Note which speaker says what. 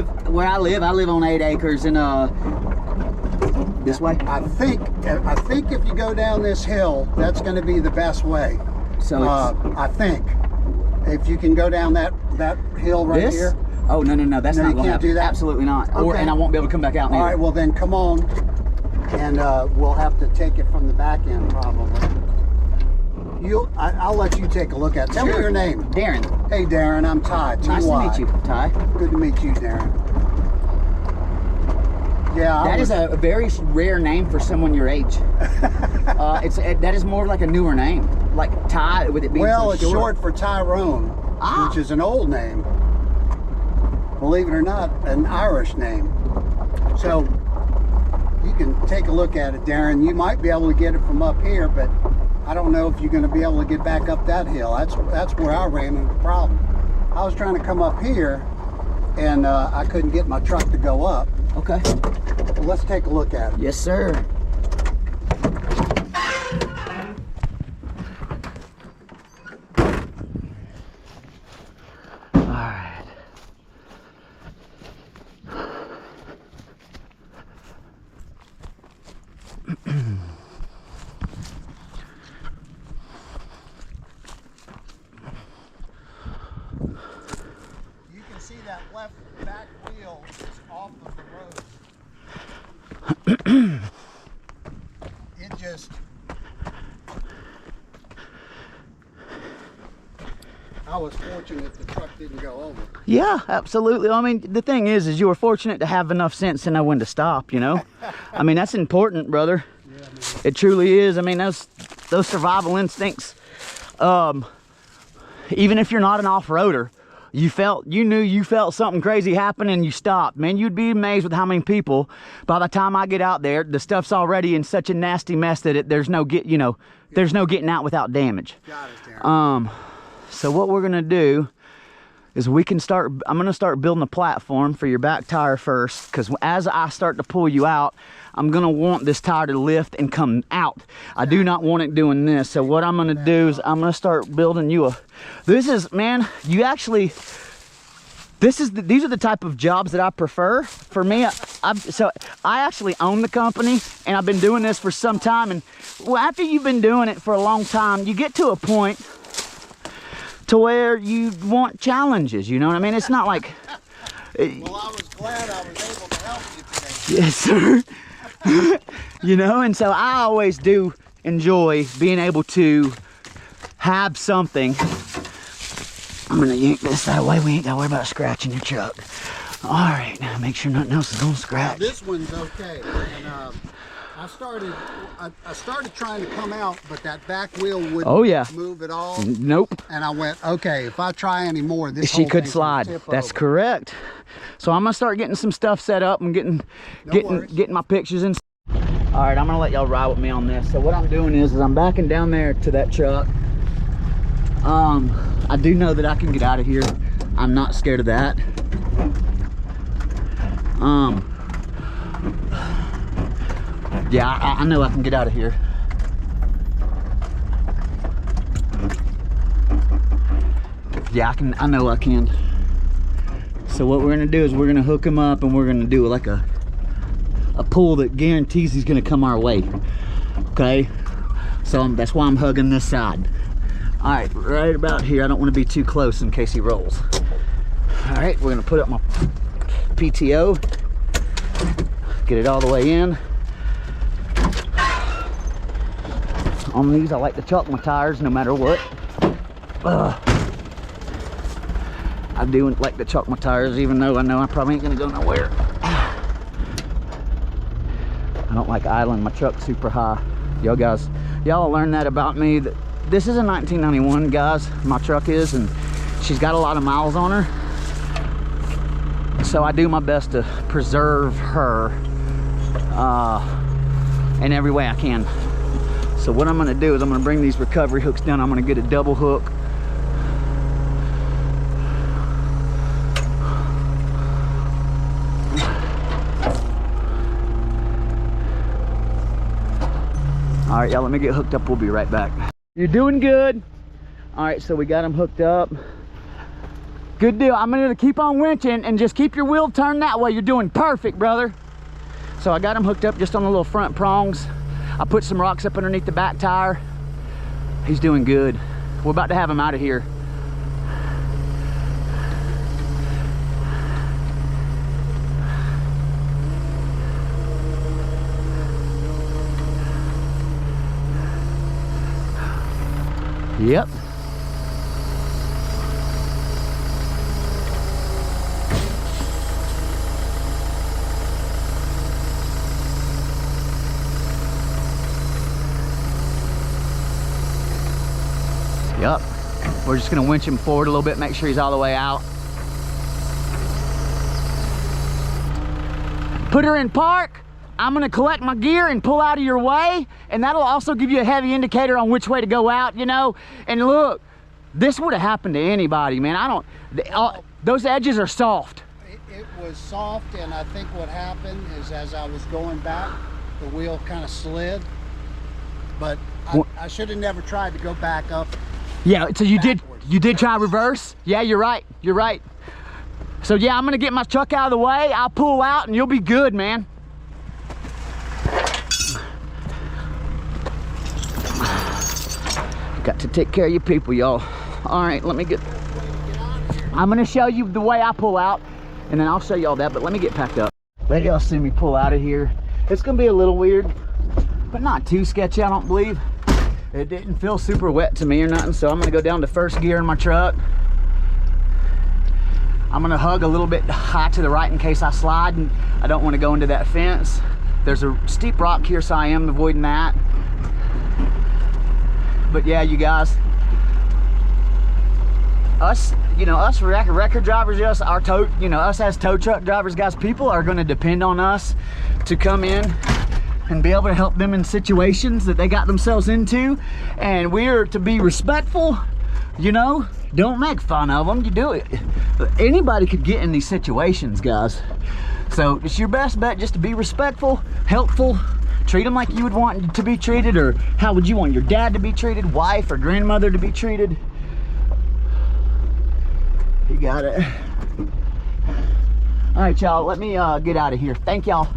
Speaker 1: I live on 8 acres and this way.
Speaker 2: I think if you go down this hill, that's going to be the best way.
Speaker 1: So
Speaker 2: I think if you can go down that hill right
Speaker 1: this?
Speaker 2: Here.
Speaker 1: Oh no, that's not going to happen.
Speaker 2: Do that?
Speaker 1: Absolutely not.
Speaker 2: Okay.
Speaker 1: And I won't be able to come back out.
Speaker 2: All right, well then come on, and we'll have to take it from the back end probably. I'll let you take a look at it. Tell me your name.
Speaker 1: Darren.
Speaker 2: Hey Darren, I'm Ty.
Speaker 1: Nice to meet you, Ty.
Speaker 2: Good to meet you, Darren. Yeah,
Speaker 1: that is a very rare name for someone your age. That is more like a newer name, like Ty, with it being
Speaker 2: well,
Speaker 1: so
Speaker 2: it's short for Tyrone, which is an old name. Believe it or not, an Irish name. So you can take a look at it, Darren. You might be able to get it from up here, but I don't know if you're going to be able to get back up that hill. That's where I ran into the problem. I was trying to come up here, and I couldn't get my truck to go up.
Speaker 1: Okay.
Speaker 2: Well, let's take a look at it.
Speaker 1: Yes, sir. All right.
Speaker 2: You can see that left back wheel is off of the road. It just, I was fortunate the truck didn't go over.
Speaker 1: Yeah, absolutely. I mean, the thing is you were fortunate to have enough sense to know when to stop, you know? I mean, that's important, brother.
Speaker 2: Yeah, man.
Speaker 1: It truly is. I mean, those survival instincts, even if you're not an off-roader, you knew you felt something crazy happen and you stopped. Man, you'd be amazed with how many people, by the time I get out there, the stuff's already in such a nasty mess that there's no getting out without damage.
Speaker 2: Got it, Darren.
Speaker 1: So what we're gonna do is I'm gonna start building a platform for your back tire first, because as I start to pull you out, I'm gonna want this tire to lift and come out. I do not want it doing this. So what I'm gonna do is I'm gonna start building you these are the type of jobs that I prefer. For me, I actually own the company, and I've been doing this for some time. And well, after you've been doing it for a long time, you get to a point to where you want challenges, you know what I mean? It's not like...
Speaker 2: Well, I was glad I was able to help you today.
Speaker 1: Yes, sir. You know, and so I always do enjoy being able to have something. I'm gonna yank this that way. We ain't gotta worry about scratching your truck. All right, now make sure nothing else is gonna scratch.
Speaker 2: Now, this one's okay. And I started trying to come out, but that back wheel wouldn't move at all.
Speaker 1: Nope.
Speaker 2: And I went, okay, if I try any more, this
Speaker 1: she could slide. That's correct. So I'm gonna start getting some stuff set up and getting my pictures in. All right, I'm gonna let y'all ride with me on this. So what I'm doing is I'm backing down there to that truck. I do know that I can get out of here. I'm not scared of that. Yeah, I know I can get out of here. Yeah, I know I can. So what we're gonna do is we're gonna hook him up, and we're gonna do like a pull that guarantees he's gonna come our way. Okay, so that's why I'm hugging this side. All right, right about here. I don't want to be too close in case he rolls. All right, we're gonna put up my PTO, get it all the way in. On these, I like to chalk my tires no matter what. I do like to chalk my tires, even though I know I probably ain't gonna go nowhere. I don't like idling my truck super high. Y'all learned that about me. That this is a 1991, guys. My truck is, and she's got a lot of miles on her. So I do my best to preserve her in every way I can. So what I'm gonna do is I'm gonna bring these recovery hooks down. I'm gonna get a double hook. All right, y'all, let me get hooked up. We'll be right back. You're doing good. All right, so we got them hooked up. Good deal. I'm gonna keep on winching and just keep your wheel turned that way. You're doing perfect, brother. So I got him hooked up just on the little front prongs. I put some rocks up underneath the back tire. He's doing good. We're about to have him out of here. Yep. Yep. We're just gonna winch him forward a little bit, make sure he's all the way out. Put her in park. I'm gonna collect my gear and pull out of your way, and that'll also give you a heavy indicator on which way to go out, you know. And look, this would have happened to anybody, man. Those edges are soft.
Speaker 2: It was soft, and I think what happened is as I was going back, the wheel kind of slid. But I should have never tried to go back up.
Speaker 1: Yeah, so you
Speaker 2: backwards.
Speaker 1: did try reverse? Yeah, you're right. You're right. So yeah, I'm gonna get my truck out of the way. I'll pull out and you'll be good, man. Got to take care of your people, y'all. All right, let me get, I'm gonna show you the way I pull out and then I'll show y'all that, but let me get packed up. Let y'all see me pull out of here. It's gonna be a little weird, but not too sketchy, I don't believe. It didn't feel super wet to me or nothing, so I'm gonna go down to first gear in my truck. I'm gonna hug a little bit high to the right in case I slide, and I don't wanna go into that fence. There's a steep rock here, so I am avoiding that. But yeah, you guys, us record drivers, us as tow truck drivers, guys, people are gonna depend on us to come in and be able to help them in situations that they got themselves into, and we're to be respectful, you know. Don't make fun of them. You do it. Anybody could get in these situations, guys. So it's your best bet just to be respectful, helpful, treat them like you would want to be treated, or how would you want your dad to be treated, wife or grandmother to be treated. You got it. All right, y'all, let me get out of here. Thank y'all.